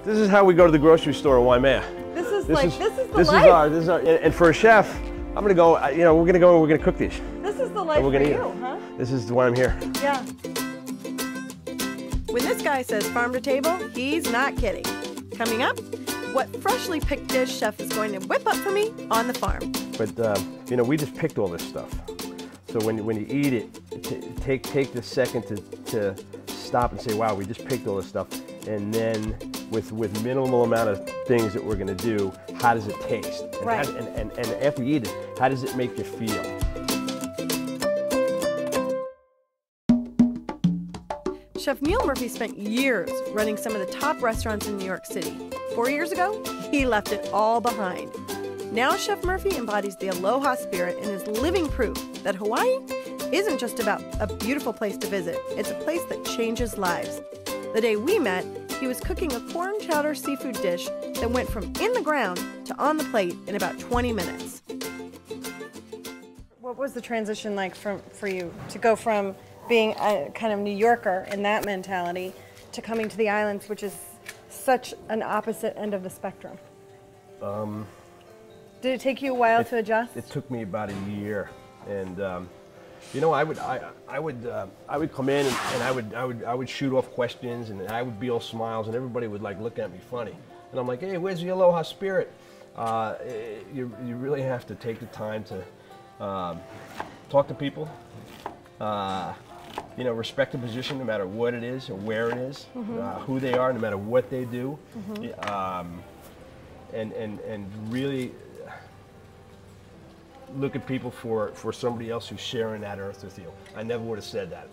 This is how we go to the grocery store in Waimea. This is the life. This is our, and for a chef, I'm gonna go, you know, we're gonna cook these. This is the life for you, huh? This is why I'm here. Yeah. When this guy says farm to table, he's not kidding. Coming up, what freshly picked dish chef is going to whip up for me on the farm. But you know, we just picked all this stuff. So when you eat it, take the second to stop and say, wow, we just picked all this stuff. And then with minimal amount of things that we're going to do, how does it taste? And, right. and after you eat it, how does it make you feel? Chef Neil Murphy spent years running some of the top restaurants in New York City. 4 years ago, he left it all behind. Now Chef Murphy embodies the aloha spirit and is living proof that Hawaii isn't just about a beautiful place to visit. It's a place that changes lives. The day we met, he was cooking a corn chowder seafood dish that went from in the ground to on the plate in about 20 minutes. What was the transition like for you to go from being a kind of New Yorker in that mentality to coming to the islands, which is such an opposite end of the spectrum? Did it take you a while to adjust? It took me about a year, and you know, I would come in and I would shoot off questions, and I would be all smiles, and everybody would like look at me funny, and I'm like, hey, where's the aloha spirit? You really have to take the time to talk to people. You know, respect the position no matter what it is or where it is, who they are, no matter what they do, and really look at people for somebody else who's sharing that earth with you. I never would have said that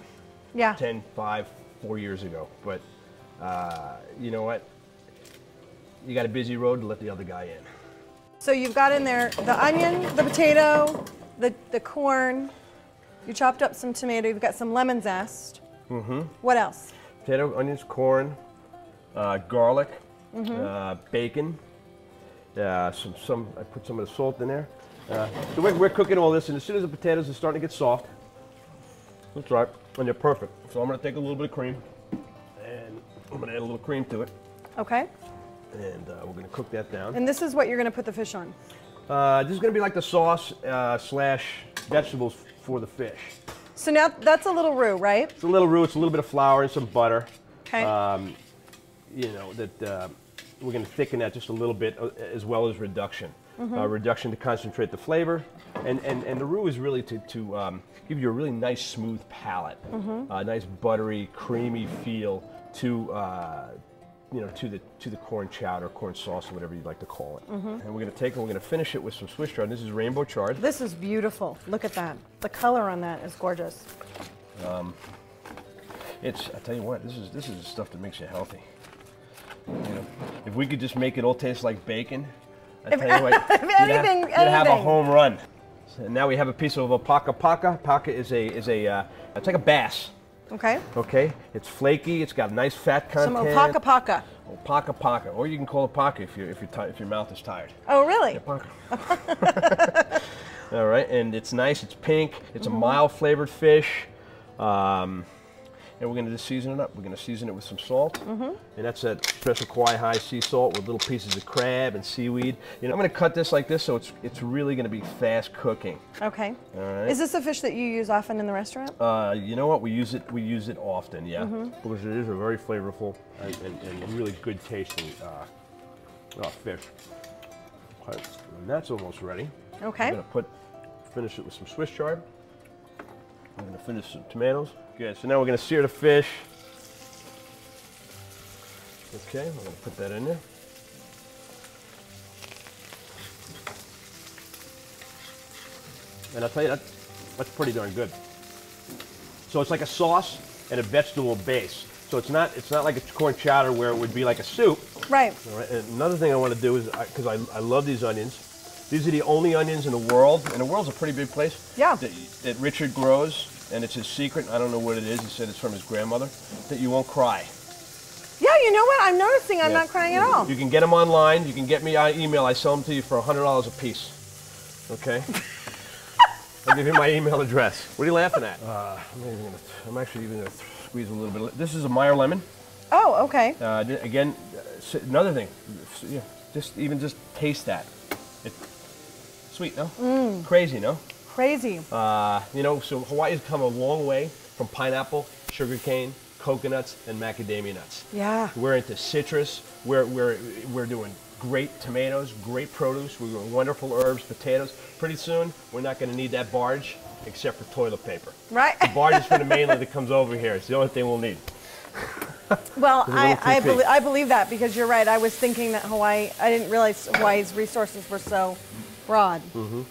10, 5, 4 years ago, but you know what? You got a busy road to let the other guy in. So you've got in there the onion, the potato, the corn. You chopped up some tomato. You've got some lemon zest. What else? Potato, onions, corn, garlic, bacon. I put some of the salt in there. So we're cooking all this, and as soon as the potatoes are starting to get soft, that's right, and they're perfect. So I'm going to take a little bit of cream, and I'm going to add a little cream to it. Okay. And we're going to cook that down. And this is what you're going to put the fish on? This is going to be like the sauce slash vegetables for the fish. So now that's a little roux, right? It's a little roux, it's a little bit of flour and some butter. Okay. You know, that we're going to thicken that just a little bit, as well as reduction. Reduction to concentrate the flavor, and the roux is really to give you a really nice smooth palate, a nice buttery, creamy feel to you know, to the corn chowder, corn sauce, or whatever you'd like to call it. And we're going to take it, and we're going to finish it with some Swiss chard. This is rainbow chard. This is beautiful. Look at that. The color on that is gorgeous. I tell you what, this is the stuff that makes you healthy. You know, if we could just make it all taste like bacon, I tell you what, you'd have a home run. So now we have a piece of a paka paka. Paka is it's like a bass. Okay. Okay. It's flaky. It's got nice fat content. Some paka paka. Oh, paka paka, or you can call it paka if your mouth is tired. Oh, really? Yeah, paka. All right, and it's nice. It's pink. It's a mild flavored fish. And we're going to just season it up. We're going to season it with some salt, and that's that special Kauai High sea salt with little pieces of crab and seaweed. You know, I'm going to cut this like this, so it's really going to be fast cooking. Okay. All right. Is this a fish that you use often in the restaurant? You know what? We use it often, yeah, because it is a very flavorful and really good tasting fish. Okay. And that's almost ready. Okay. I'm going to finish it with some Swiss chard. I'm going to finish some tomatoes. Good, so now we're going to sear the fish. Okay, we're going to put that in there. And I'll tell you, that's pretty darn good. So it's like a sauce and a vegetable base. So it's not like a corn chowder where it would be like a soup. Right. All right. And another thing I want to do is, because I love these onions, these are the only onions in the world, and the world's a pretty big place. Yeah. That Richard grows. And it's his secret, I don't know what it is, he said it's from his grandmother, that you won't cry. Yeah, you know what? I'm noticing I'm not crying at all. You can get them online, you can get me on email, I sell them to you for $100 a piece. Okay? I'll give you my email address. What are you laughing at? I'm actually even going to squeeze a little bit. This is a Meyer lemon. Oh, okay. Again, another thing, yeah, just taste that. It's sweet, no? Crazy, no? Crazy. You know, so Hawaii's come a long way from pineapple, sugarcane, coconuts, and macadamia nuts. Yeah. We're into citrus. We're doing great tomatoes, great produce. We're doing wonderful herbs, potatoes. Pretty soon, we're not going to need that barge except for toilet paper. Right. The barge is from the mainland that comes over here. It's the only thing we'll need. Well, I believe that because you're right. I was thinking that Hawaii, I didn't realize Hawaii's resources were so broad. Mm-hmm.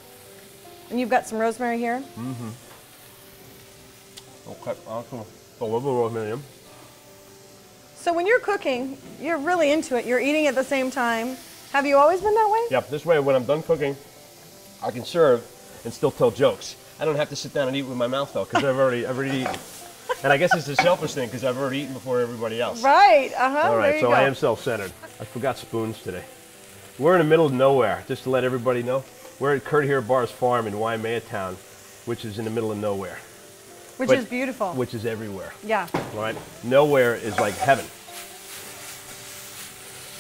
And you've got some rosemary here? Mm-hmm. Okay, awesome. A little bit of rosemary. So when you're cooking, you're really into it. You're eating at the same time. Have you always been that way? Yep, this way when I'm done cooking, I can serve and still tell jokes. I don't have to sit down and eat with my mouth though, because I've already eaten. And I guess it's a selfish thing because I've already eaten before everybody else. Right, uh-huh. All right, there you so go. I am self-centered. I forgot spoons today. We're in the middle of nowhere, just to let everybody know. We're at Kurt Bar's farm in Waimea Town, which is in the middle of nowhere. Which is beautiful. Which is everywhere. Yeah. Right? Nowhere is like heaven.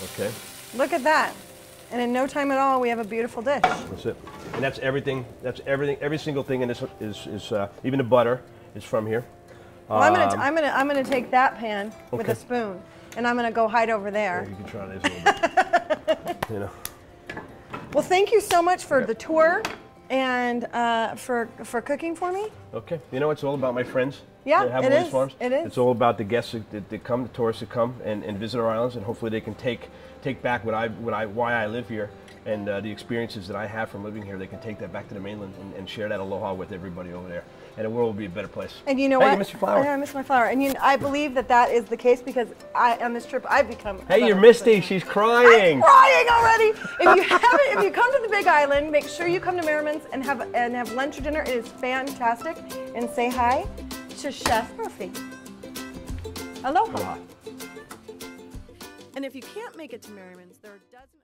Okay? Look at that. And in no time at all, we have a beautiful dish. That's it. And that's everything. That's everything. Every single thing in this is even the butter is from here. Well, I'm gonna take that pan with a spoon, and I'm gonna go hide over there. You can try this a little bit. You know. Well, thank you so much for the tour and for cooking for me. Okay. You know, it's all about my friends. Yeah, that have it all these is. farms. It is. It's all about the guests that come, the tourists that come and visit our islands, and hopefully they can take back why I live here and the experiences that I have from living here. They can take that back to the mainland and share that aloha with everybody over there, and the world will be a better place. And you know hey, what? You miss your flower. I miss my flower, and I believe that is the case because on this trip I've become. Hey, you're Misty. She's crying. I'm crying already. If you come to the Big Island, make sure you come to Merriman's and have lunch or dinner. It is fantastic. And say hi to Chef Murphy. Aloha. Aloha. And if you can't make it to Merriman's, there are dozens.